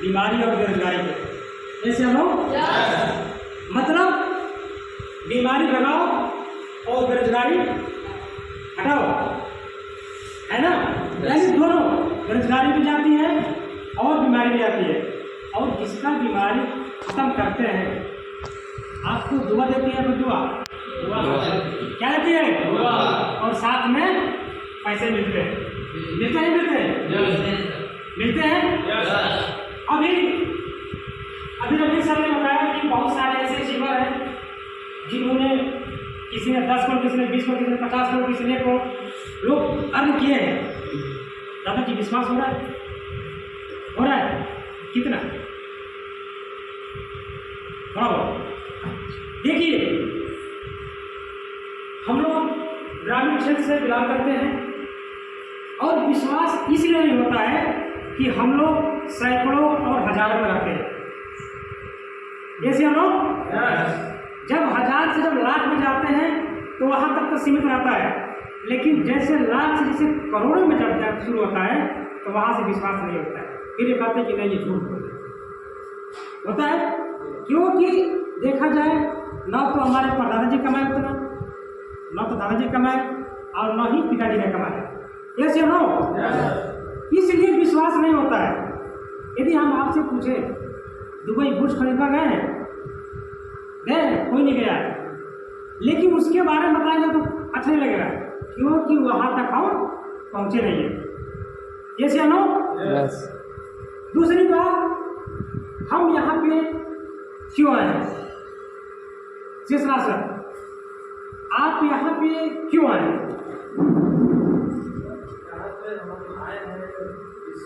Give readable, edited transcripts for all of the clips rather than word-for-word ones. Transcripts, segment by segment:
बीमारी और बेरोजगारी पे। ऐसे हम लोग मतलब बीमारी भगाओ और बेरोजगारी हटाओ, है ना? यानी दोनों, बेरोजगारी भी जाती है और बीमारी भी जाती है। और जिसका बीमारी खत्म करते हैं आपको दुआ देती है, तो दुआ क्या देती है? दुआ। और साथ में पैसे मिलते हैं, मिलते हैं मिलते हैं। अभी रवि सर ने बताया कि बहुत सारे ऐसे शिवर हैं जिन्होंने, किसी ने 10 करोड़, किसी ने 20 करोड़, किसी ने 50 करोड़, किसी ने 1 करोड़ लोग अर्न किए हैं। दादा जी विश्वास हो रहा है? हो रहा है? कितना? बराबर। देखिए, हम लोग ग्रामीण क्षेत्र से बिलोंग करते हैं और विश्वास इसलिए नहीं होता है कि हम लोग सैकड़ों और हजारों में रहते हैं। जैसे हम लोग जब 1000 से जब लाख में जाते हैं तो वहाँ तक तो सीमित रहता है, लेकिन जैसे लाख से जैसे करोड़ों में जब शुरू होता है तो वहाँ से विश्वास नहीं होता है। फिर ये बात है कि नहीं, ये झूठ होता है। क्योंकि देखा जाए न तो हमारे परदादा जी कमाए उतना, न तो दादाजी कमाए और न ही पिताजी ने कमाए। ऐसे हो, इसलिए विश्वास नहीं होता है। यदि हम आपसे पूछे दुबई बुर्ज खलीफा गए, कोई नहीं गया, लेकिन उसके बारे में बताएंगे तो अच्छा नहीं लगेगा, क्योंकि वहां तक हम पहुंचे नहीं है। ऐसे नो। दूसरी बात, हम यहाँ पे क्यों आए हैं? तीसरा सर, आप यहाँ पे क्यों आए? यहाँ पे हम आए हैं इस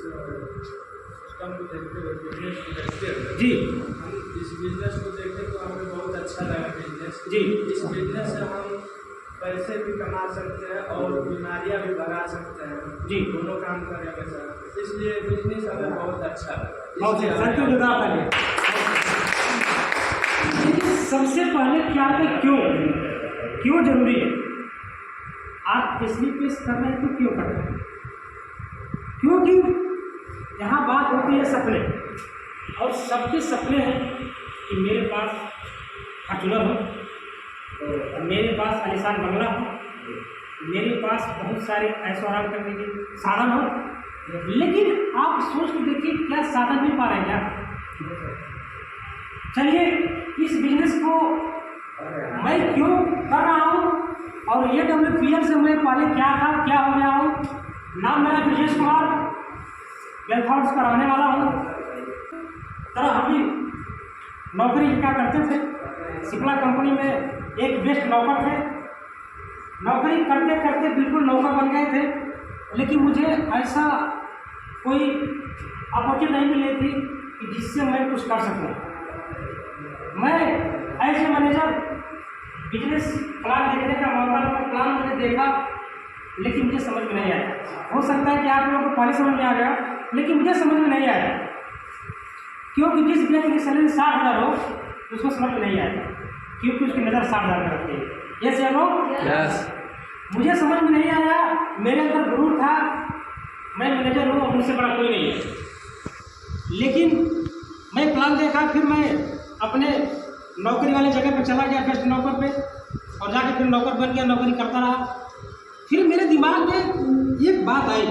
सिस्टम को देखते हुए, बिजनेस को देखते हुए। जी। हम इस बिजनेस को देखने को हमें बहुत अच्छा लगा बिजनेस। जी। इस बिजनेस से हम पैसे भी कमा सकते हैं और बीमारियाँ भी भगा सकते हैं। जी। दोनों काम करेंगे सर, इसलिए बिजनेस हमें बहुत अच्छा लगा। सबसे पहले क्या है, क्यों जरूरी है? आप इसलिए पेश कर रहे हैं तो क्यों कर रहे हैं? क्योंकि यहाँ बात होती है सपने, और सबके सपने हैं कि मेरे पास फॉर्च्यूनर हो, मेरे पास आलीशान बंगला हो, मेरे पास बहुत सारे ऐशो आराम करने के साधन हो। लेकिन आप सोच के देखिए, क्या साधन मिल पा रहे हैं क्या? चलिए, इस बिजनेस को मैं क्यों कर रहा हूँ और AWPL से मैं पहले क्या था, क्या हो गया हूँ। नाम मेरा ब्रजेश कुमार, वेलफाउंड्स कराने वाला हूँ। तरह हम भी नौकरी क्या करते थे, सिप्ला कंपनी में एक बेस्ट नौकर थे। नौकरी करते करते बिल्कुल नौकर बन गए थे, लेकिन मुझे ऐसा कोई अपॉर्चुनिटी नहीं मिली थी कि जिससे मैं कुछ कर सकूँ। मैं as a manager business plan देखने का मौका, प्लान मैंने देखा, लेकिन मुझे समझ में नहीं आया। हो सकता है कि आप लोगों को पहले समझ में आ गया, लेकिन मुझे समझ में नहीं आया, क्योंकि जिस व्यक्ति की सैलरी 60,000 हो उसको समझ में नहीं आएगा, क्योंकि उसकी नज़र 60,000 में रखती है। ये लोग मुझे समझ में नहीं आया। मेरे अंदर गुरूर था, मैं मैनेजर हूँ और मुझसे बड़ा कोई नहीं है। लेकिन मैं प्लान देखा, फिर मैं अपने नौकरी वाले जगह पे चला गया, बेस्ट नौकर पे, और जाके फिर नौकर बन गया, नौकरी करता रहा। फिर मेरे दिमाग में एक बात आई,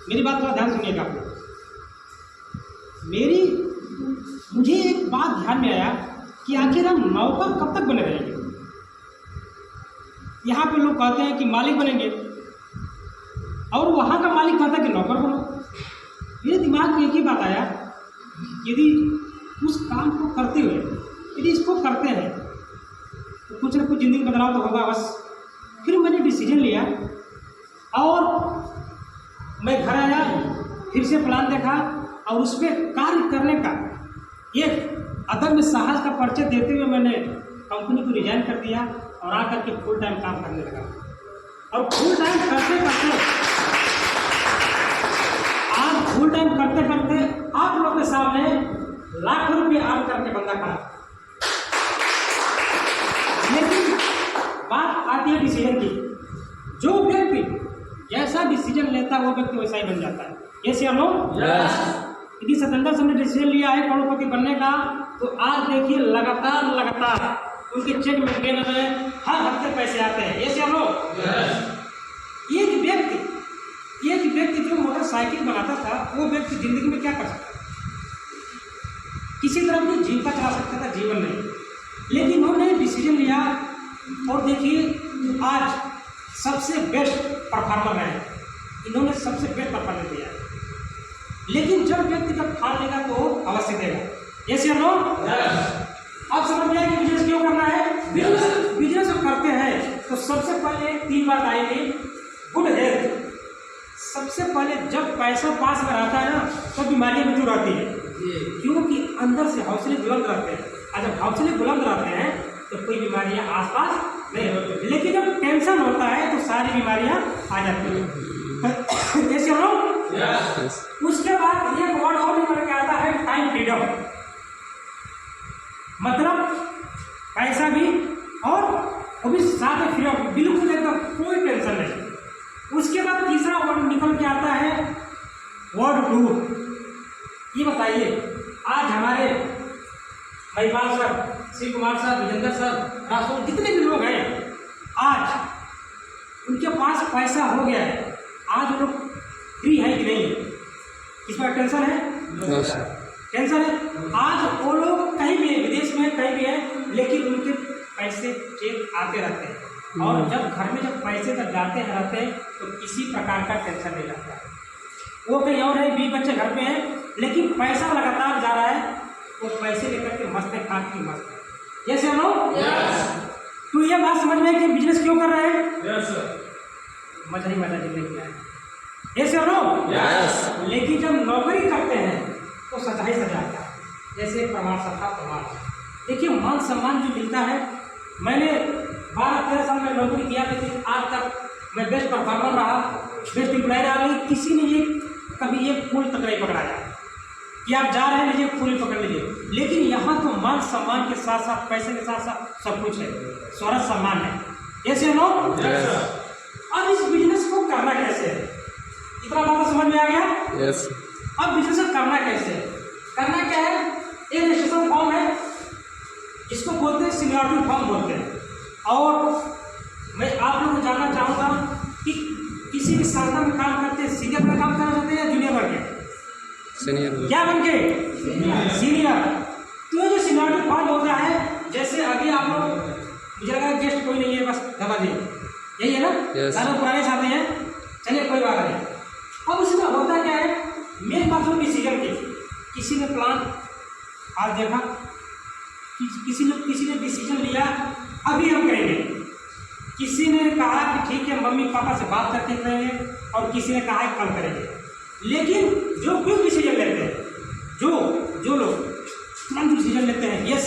मेरी बात थोड़ा ध्यान सुनिएगा। मुझे एक बात ध्यान में आया कि आखिर हम नौकर कब तक बने रहेंगे? यहाँ पे लोग कहते हैं कि मालिक बनेंगे, और वहाँ का मालिक कहता है कि नौकर बनो। मेरे दिमाग में एक ही बात आया, यदि उस काम को करते हुए यदि इसको करते हैं तो कुछ ना कुछ ज़िंदगी में बदलाव तो होगा बस। फिर मैंने डिसीजन लिया और मैं घर आया, फिर से प्लान देखा और उस पर कार्य करने का एक अदम्य साहस का परिचय देते हुए मैंने कंपनी को रिजाइन कर दिया और आकर के फुल टाइम काम करने लगा। और फुल टाइम करते करते आप लोगों के सामने लाखों रुपये अर्न करके बंदा खड़ा। लेकिन बात आती है डिसीजन की। जो व्यक्ति जैसा डिसीजन लेता है वो व्यक्ति वैसा ही बन जाता है। कैसे हम लोग? क्योंकि सतेंद्र सिंह ने डिसीजन लिया है करोड़पति बनने का, तो आज देखिए लगातार उनके चेक मेंटेन में हर हफ्ते पैसे आते हैं। ये हम लोग एक व्यक्ति जो मोटरसाइकिल बनाता था, वो व्यक्ति जिंदगी में क्या कर सकता था? किसी तरह अपनी जीविका चला सकता था, जीवन में। लेकिन उन्होंने डिसीजन लिया और देखिए आज सबसे बेस्ट परफॉर्मर है, इन्होंने सबसे बेस्ट परफॉर्मेंस दिया है। लेकिन जब व्यक्ति का ठान लेगा तो अवश्य देगा। ऐसे हम लोग अब समझ में आया कि बिजनेस क्यों करना है। बिजनेस जब करते हैं तो सबसे पहले 3 बात आएगी। गुड हेल्थ, सबसे पहले जब पैसा पास में रहता है ना, तब बीमारियां भी दूर रहती है, क्योंकि अंदर से हौसले बुलंद रहते हैं। और जब हौसले बुलंद रहते हैं तो कोई बीमारियां आसपास नहीं होती। लेकिन जब टेंशन होता है तो सारी बीमारियां आ जाती हैं। ऐसे हम लोग उसके बाद एक वर्ड और निकल के आता है, टाइम फ्रीडम। मतलब पैसा भी और वो भी साथ में फ्रीडम, बिल्कुल एकदम कोई टेंशन नहीं। उसके बाद तीसरा वर्ड निकल के आता है वर्ड टूर। ये बताइए आज हमारे Mahipal sir, Shiv Kumar sir, Vijender sir, Rasool, जितने भी लोग हैं, आज उनके पास पैसा हो गया है। आज वो लोग फ्री है कि नहीं? इस पर टेंशन है? टेंशन है। आज वो लोग कहीं भी है, विदेश में कहीं भी है, लेकिन उनके पैसे चेक आते रहते हैं। और जब घर में जब पैसे जब जाते हैं रहते हैं तो किसी प्रकार का टेंशन नहीं लगता। वो कहीं और है, 20 बच्चे घर पे हैं, लेकिन पैसा लगातार जा रहा है, वो पैसे लेकर के मस्त है, खाते की मस्त है। यस या नो? तो ये बात समझ में कि बिजनेस क्यों कर रहे हैं? Yes sir. मजा ही मजा जिंदगी है। यस या नो? यस। लेकिन जब नौकरी करते हैं तो सजा ही सजा आता है। जैसे प्रमाण सत्ता प्रमाण, देखिए मान सम्मान जो मिलता है। मैंने 12-13 साल में नौकरी किया, लेकिन आज तक मैं बेस्ट परफॉर्मर रहा, बेस्ट एम्प्लॉय रहा। किसी ने ये कभी एक फूल तक नहीं पकड़ाया कि आप जा रहे हैं लीजिए फूल पकड़ लीजिए। लेकिन यहाँ तो मान सम्मान के साथ साथ पैसे के साथ साथ सब कुछ है, स्वरज सम्मान है। ऐसे नो? अब इस बिजनेस को करना कैसे है? इतना बात समझ में आ गया? यस। अब बिजनेस करना कैसे है? करना क्या है? एक रजिस्ट्रेशन फॉर्म है, जिसको बोलते हैं सीनियरिटी फॉर्म बोलते हैं। और मैं आप लोगों को जानना चाहूँगा कि किसी भी संस्था में काम करते हैं, सीनियर में काम करना चाहते हैं या जूनियर बन के? सीनियर। क्या बन के? सीनियर। तो ये जो सीनियरिटी फॉर्म होता है, जैसे अभी आप लोग, मुझे लगा गेस्ट कोई नहीं है, बस दादाजी यही है ना? सारे पुराने साथी हैं, चलिए कोई बात नहीं। अब उसमें होता क्या है, मेरे पास जो डिसीजन की, किसी ने प्लान आज देखा, किसी ने डिसीजन लिया अभी हम करेंगे, किसी ने कहा कि ठीक है मम्मी पापा से बात करके करेंगे, और किसी ने कहा कल करेंगे। लेकिन जो क्यों डिसीजन लेते हैं, जो लोग तुरंत डिसीजन लेते हैं, यस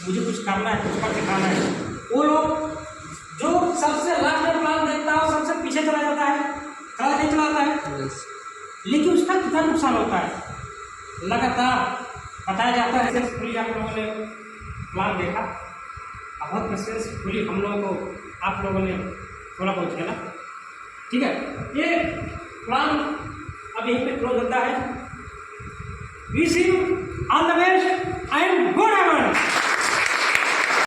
मुझे कुछ करना है, कुछ कर दिखाना है, वो लोग जो सबसे लास्ट में प्लान देखता है और सबसे पीछे चला जाता है, खड़ा नहीं चलाता है। लेकिन उसका कितना नुकसान होता है, लगातार बताया जाता है। सक्सेसफुली आप लोगों ने प्लान देखा, बहुत सक्सेसफुली हम लोगों को आप लोगों ने थोड़ा बहुत खेला, ठीक है। ये प्लान अब यहीं पे क्लोज होता है। Wish you all the best and good haven.